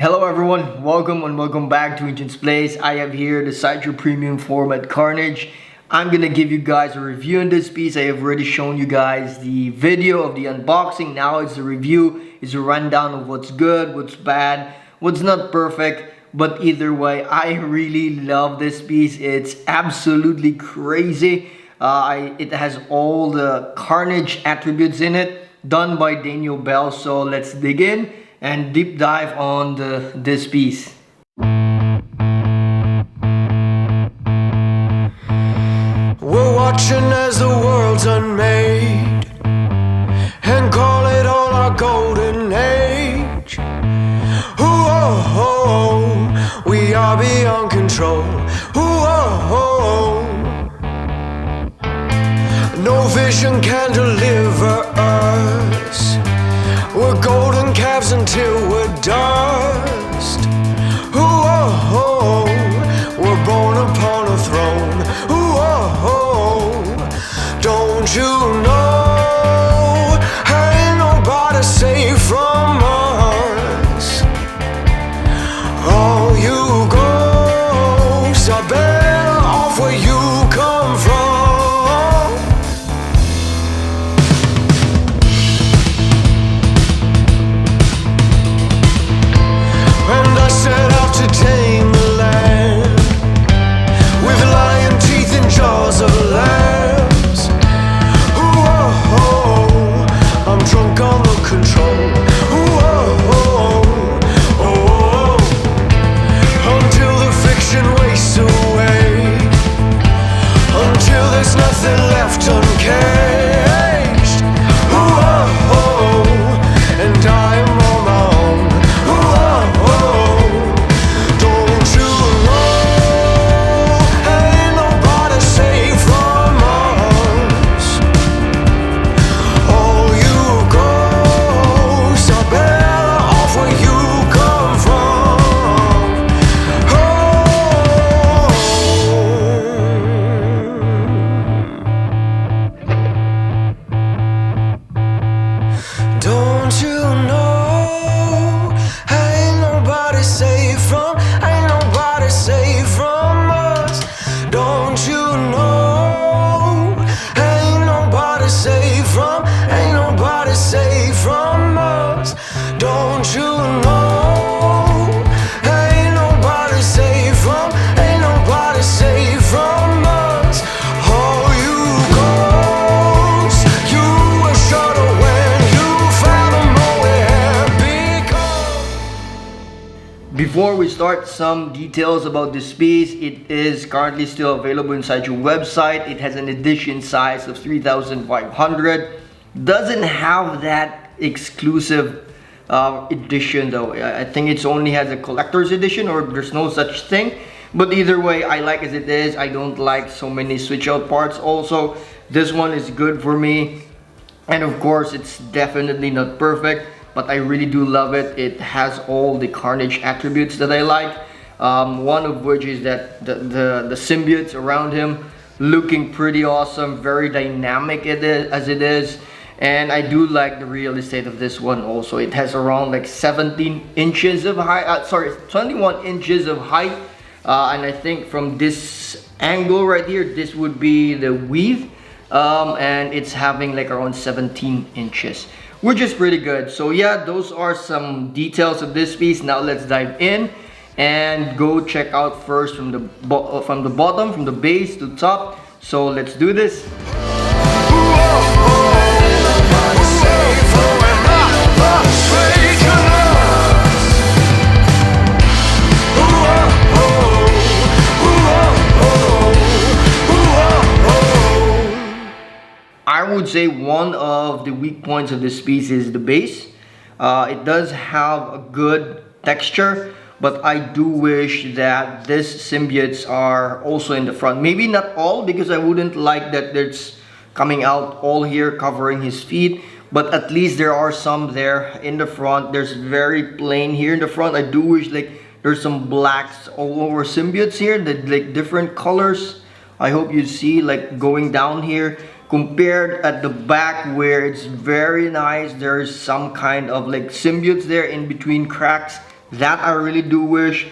Hello everyone, welcome back to NCHANZPLACE. I have here the Sideshow Premium Format Carnage. I'm gonna give you guys a review on this piece. I have already shown you guys the video of the unboxing. Now it's a review, it's a rundown of what's good, what's bad, what's not perfect. But either way, I really love this piece. It's absolutely crazy. It has all the Carnage attributes in it, done by Daniel Bell. So let's dig in and deep dive on this piece. We're watching as the world's unmade and call it all our golden age. Ooh, we are beyond control. Ooh, no vision can deliver us. We're golden calves until we're dust. Ooh, we're born upon a throne. Ooh, don't you know? Ain't nobody safe from us. All you ghosts are better off where you come from. Set out to tame the land with lion teeth and jaws of lambs. Ooh, I'm drunk on the control. Ooh, until the fiction wastes away, until there's nothing left uncaged. Ooh, and I am on my own. Before we start, some details about this piece. It is currently still available inside your website. It has an edition size of 3,500. Doesn't have that exclusive edition though. I think it's only has a collector's edition, or there's no such thing. But either way, I like as it is. I don't like so many switch out parts. Also, this one is good for me. And of course, it's definitely not perfect, but I really do love it. It has all the Carnage attributes that I like. One of which is that the symbiotes around him looking pretty awesome, very dynamic as it is. And I do like the real estate of this one also. It has around like 17 inches of height, 21 inches of height. And I think from this angle right here, this would be the weave. And it's having like around 17 inches. Which is pretty good. So yeah, those are some details of this piece. Now let's dive in and go check out first from the bottom, from the base to top. So let's do this. I would say one of the weak points of this piece is the base. It does have a good texture, but I do wish that these symbiotes are also in the front. Maybe not all, because I wouldn't like that it's coming out all here covering his feet, but at least there are some there in the front. There's very plain here in the front. I do wish like there's some blacks all over symbiotes here, that like different colors. I hope you see like going down here. compared at the back where it's very nice. There's some kind of like symbiotes there in between cracks. That I really do wish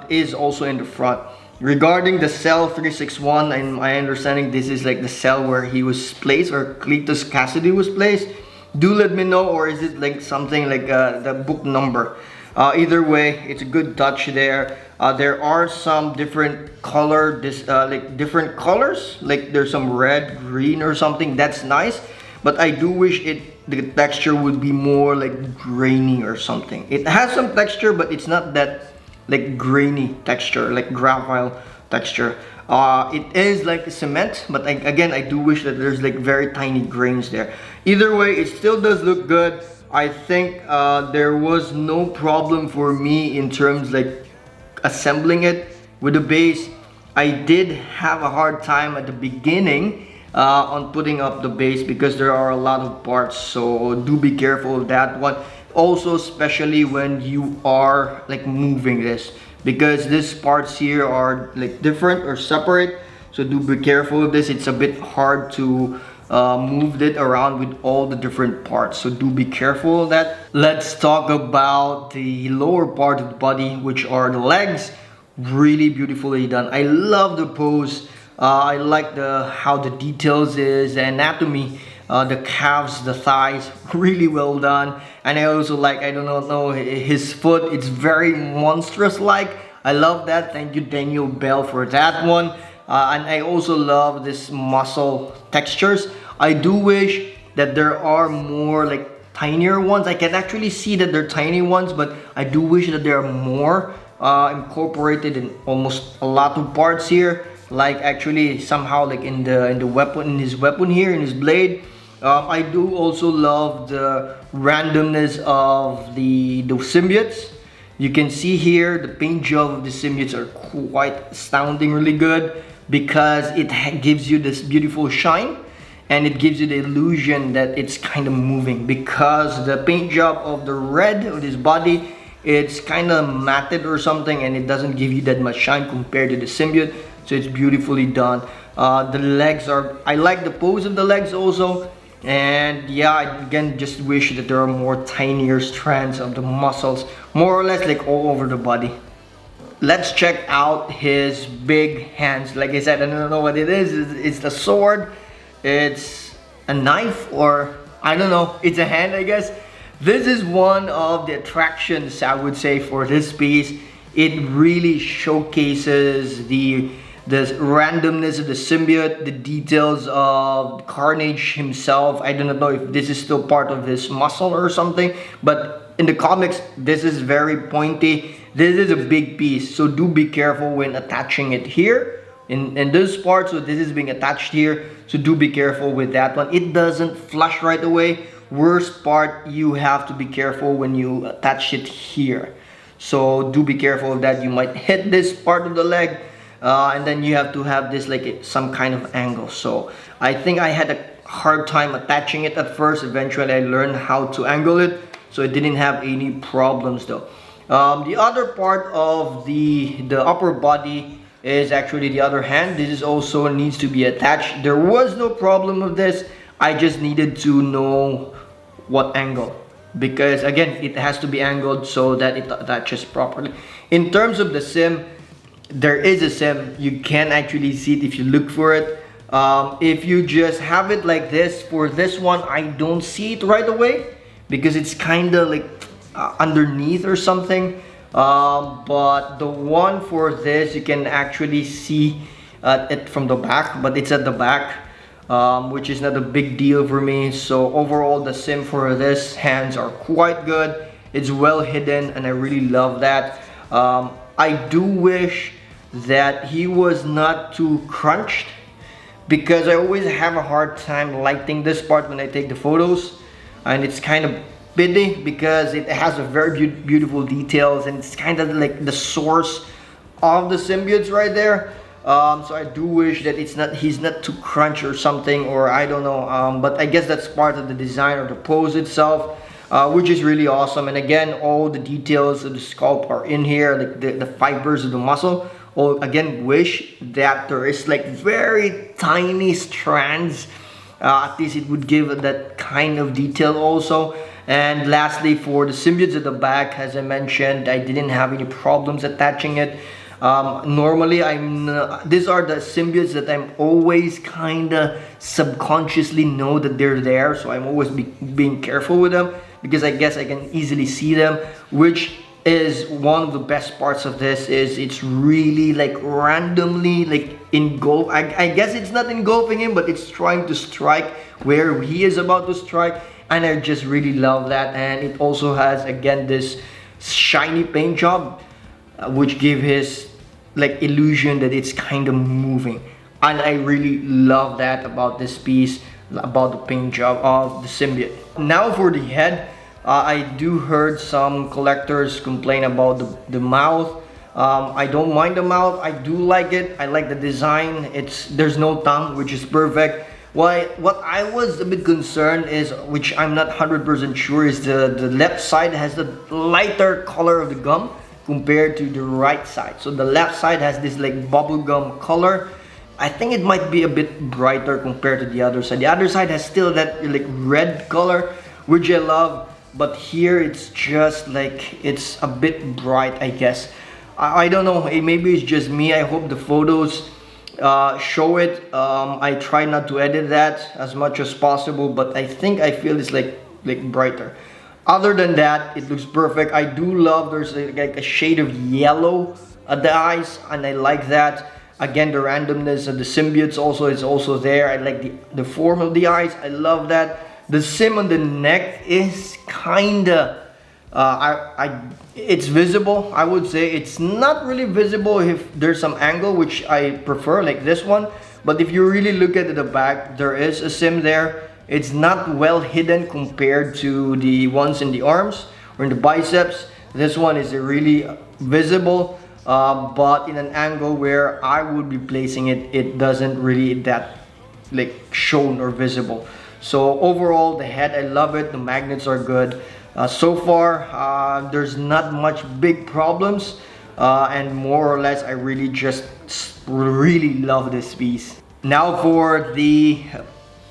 is also in the front. Regarding the cell 361, and my understanding this is like the cell where he was placed, or Cletus Cassidy was placed. Do let me know, or is it like something like the book number? Either way, it's a good touch there. There are some different color, like different colors, like there's some red, green or something. That's nice, but I do wish the texture would be more like grainy or something. It has some texture, but it's not that like grainy texture, like graphite texture. It is like cement, but again, I do wish that there's like very tiny grains there. Either way, it still does look good. I think there was no problem for me in terms like assembling it with the base. I did have a hard time at the beginning on putting up the base because there are a lot of parts, so do be careful of that one. Also, especially when you are like moving this, because these parts here are like different or separate, so do be careful of this. It's a bit hard to move it around with all the different parts, so do be careful of that. Let's talk about the lower part of the body, which are the legs. Really beautifully done. I love the pose. I like how the details is, the anatomy, the calves, the thighs, really well done. And I also like, I don't know, his foot, it's very monstrous like. I love that. Thank you, Daniel Bell, for that one. And I also love this muscle textures. I do wish that there are more like tinier ones. I can actually see that they're tiny ones, but I do wish that there are more incorporated in almost a lot of parts here. Like actually somehow like in the weapon, in his weapon here, in his blade. I do also love the randomness of the symbiotes. You can see here the paint job of the symbiotes are quite astounding, really good, because it gives you this beautiful shine, and it gives you the illusion that it's kind of moving, because the paint job of the red of his body, it's kind of matted or something, and it doesn't give you that much shine compared to the symbiote. So it's beautifully done. The legs are, I like the pose of the legs also. And yeah, I again just wish that there are more tinier strands of the muscles, more or less like all over the body. Let's check out his big hands. Like I said, I don't know what it is. It's the sword, it's a knife, or I don't know, it's a hand, I guess. This is one of the attractions, I would say, for this piece. It really showcases the randomness of the symbiote, the details of Carnage himself. I don't know if this is still part of his muscle or something, but in the comics, this is very pointy. This is a big piece, so do be careful when attaching it here. In this part, so this is being attached here, so do be careful with that one. It doesn't flush right away. Worst part, you have to be careful when you attach it here. So do be careful of that. You might hit this part of the leg, and then you have to have this like some kind of angle. So I think I had a hard time attaching it at first. Eventually I learned how to angle it, so it didn't have any problems though. The other part of the upper body is actually the other hand. This is also needs to be attached. There was no problem with this. I just needed to know what angle, because again, it has to be angled so that it attaches properly. In terms of the sim, there is a sim. You can actually see it if you look for it. If you just have it like this, for this one, I don't see it right away because it's kind of like underneath or something. But the one for this, you can actually see it from the back, but it's at the back, which is not a big deal for me. So overall, the sim for this hands are quite good. It's well hidden, and I really love that. I do wish that he was not too crunched, because I always have a hard time lighting this part when I take the photos, and it's kind of bitty because it has a very beautiful details, and it's kind of like the source of the symbiotes right there. So I do wish that he's not too crunch or something, or I don't know, but I guess that's part of the design of the pose itself, which is really awesome. And again, all the details of the sculpt are in here, like the fibers of the muscle. Again, wish that there is like very tiny strands. At least it would give that kind of detail also. And lastly, for the symbiotes at the back, as I mentioned, I didn't have any problems attaching it. Normally, these are the symbiotes that I'm always kind of subconsciously know that they're there, so I'm always being careful with them, because I guess I can easily see them, which is one of the best parts of this. Is it's really like randomly like engulf. I guess it's not engulfing him, but it's trying to strike where he is about to strike, and I just really love that. And it also has, again, this shiny paint job, which give his like illusion that it's kind of moving, and I really love that about this piece, about the paint job of the symbiote. Now for the head, I do heard some collectors complain about the mouth. I don't mind the mouth. I do like it. I like the design. There's no tongue, which is perfect. What I was a bit concerned is, which I'm not 100% sure, is the left side has the lighter color of the gum compared to the right side. So the left side has this like bubblegum color. I think it might be a bit brighter compared to the other side. The other side has still that like red color, which I love, but here it's just like it's a bit bright, I guess. I don't know, maybe it's just me. I hope the photos show it. I try not to edit that as much as possible, but I feel it's like brighter. Other than that, it looks perfect. I do love there's like a shade of yellow at the eyes, and I like that. Again, the randomness of the symbiotes also is also there. I like the form of the eyes. I love that. The sim on the neck is kinda it's visible. I would say it's not really visible if there's some angle, which I prefer, like this one. But if you really look at the back, there is a sim there. It's not well hidden compared to the ones in the arms or in the biceps. This one is really visible, but in an angle where I would be placing it, it doesn't really that like shown or visible. So overall, the head, I love it. The magnets are good. So far, there's not much big problems, and more or less, I really really love this piece. Now for the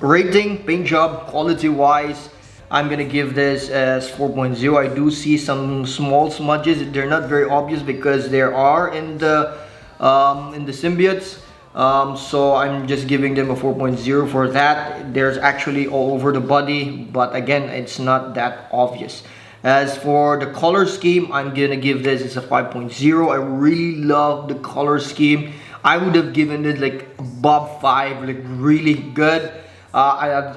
rating, paint job, quality wise, I'm gonna give this as 4.0. I do see some small smudges. They're not very obvious because there are in the symbiotes. So I'm just giving them a 4.0 for that. There's actually all over the body, but again, it's not that obvious. As for the color scheme, I'm gonna give this as a 5.0. I really love the color scheme. I would have given it like above 5, like really good.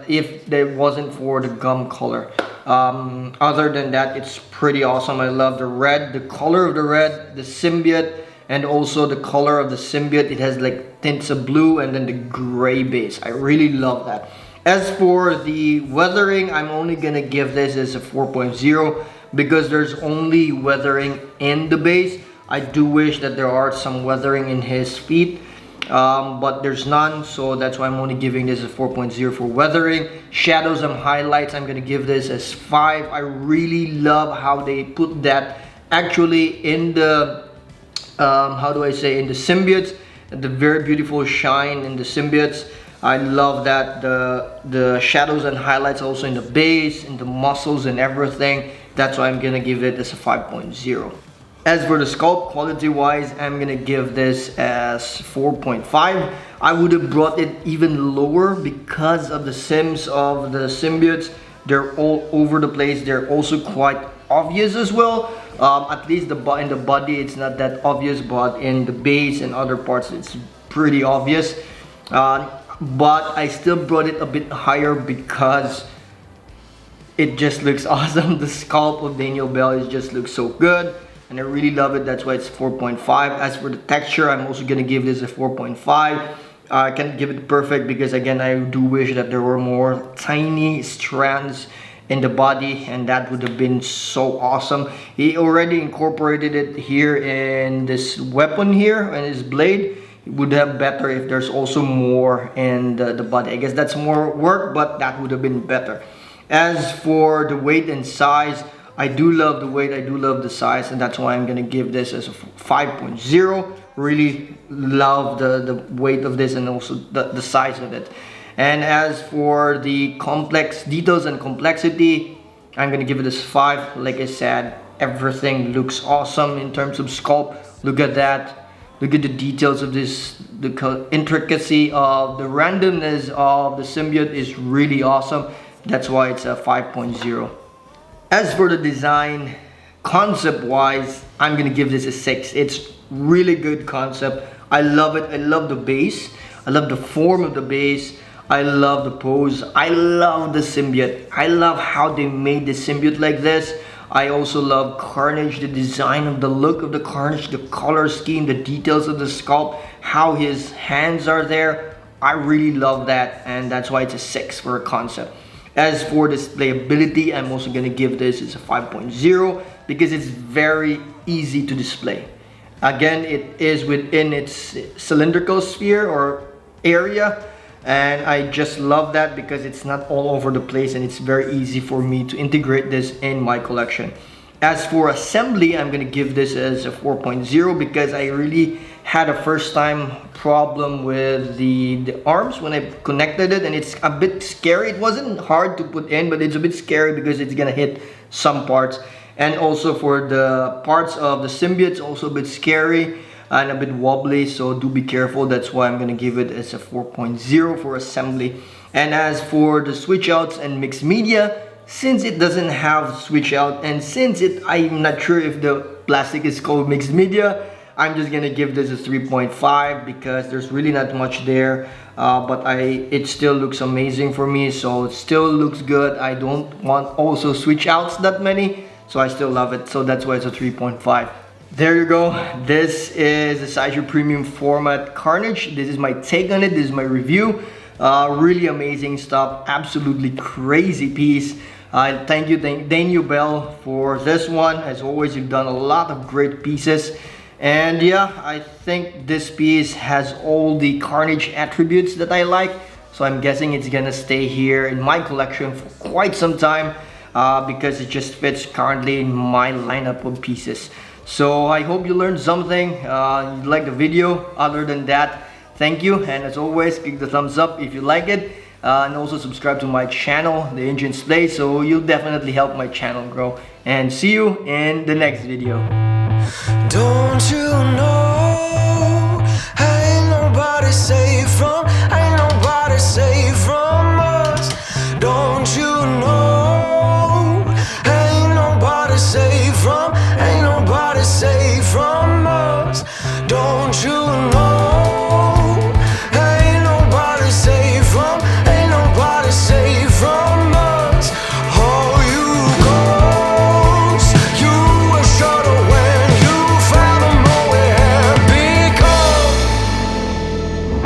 If it wasn't for the gum color. Other than that, it's pretty awesome. I love the red, the color of the red, the symbiote, and also the color of the symbiote. It has like tints of blue and then the gray base. I really love that. As for the weathering, I'm only gonna give this as a 4.0 because there's only weathering in the base. I do wish that there are some weathering in his feet, but there's none, so that's why I'm only giving this a 4.0 for weathering. Shadows and highlights, I'm gonna give this as 5. I really love how they put that actually in the how do I say, in the symbiotes, the very beautiful shine in the symbiotes. I love that. The shadows and highlights also in the base, in the muscles and everything. That's why I'm gonna give it as a 5.0. As for the sculpt, quality wise, I'm gonna give this as 4.5. I would have brought it even lower because of the sims of the symbiotes. They're all over the place. They're also quite obvious as well. At least in the body it's not that obvious, but in the base and other parts it's pretty obvious. But I still brought it a bit higher because it just looks awesome. The sculpt of Daniel Bell just looks so good, and I really love it. That's why it's 4.5. As for the texture, I'm also gonna give this a 4.5. I can't give it perfect because again, I do wish that there were more tiny strands in the body, and that would have been so awesome. He already incorporated it here in this weapon here and his blade. It would have better if there's also more in the body. I guess that's more work, but that would have been better. As for the weight and size, I do love the weight, I do love the size, and that's why I'm gonna give this as a 5.0. Really love the weight of this and also the size of it. And as for the complex details and complexity, I'm gonna give it a 5. Like I said, everything looks awesome in terms of sculpt. Look at that. Look at the details of this. The intricacy of the randomness of the symbiote is really awesome. That's why it's a 5.0. As for the design, concept wise, I'm gonna give this a 6. It's really good concept. I love it. I love the base. I love the form of the base. I love the pose. I love the symbiote. I love how they made the symbiote like this. I also love Carnage, the design of the look of the Carnage, the color scheme, the details of the sculpt, how his hands are there. I really love that, and that's why it's a 6 for a concept. As for displayability, I'm also gonna give this as a 5.0 because it's very easy to display. Again, it is within its cylindrical sphere or area, and I just love that because it's not all over the place and it's very easy for me to integrate this in my collection. As for assembly, I'm gonna give this as a 4.0 because I really had a first time problem with the arms when I connected it, and it's a bit scary. It wasn't hard to put in, but it's a bit scary because it's gonna hit some parts. And also for the parts of the symbiote, it's also a bit scary and a bit wobbly, so do be careful. That's why I'm gonna give it as a 4.0 for assembly. And as for the switch outs and mixed media, since it doesn't have switch out, and since I'm not sure if the plastic is called mixed media, I'm just gonna give this a 3.5 because there's really not much there, but it still looks amazing for me, so it still looks good. I don't want also switch outs that many, so I still love it, so that's why it's a 3.5. There you go. This is the Sideshow Premium Format Carnage. This is my take on it. This is my review. Really amazing stuff. Absolutely crazy piece. Thank you, Daniel Bell, for this one. As always, you've done a lot of great pieces. And yeah, I think this piece has all the Carnage attributes that I like. So I'm guessing it's gonna stay here in my collection for quite some time because it just fits currently in my lineup of pieces. So I hope you learned something, you liked the video. Other than that, thank you, and as always, click the thumbs up if you like it, and also subscribe to my channel, the NCHANZPLACE, so you'll definitely help my channel grow. And see you in the next video. Don't you know, ain't nobody safe from us. Don't you know, ain't nobody safe from us. Don't you know?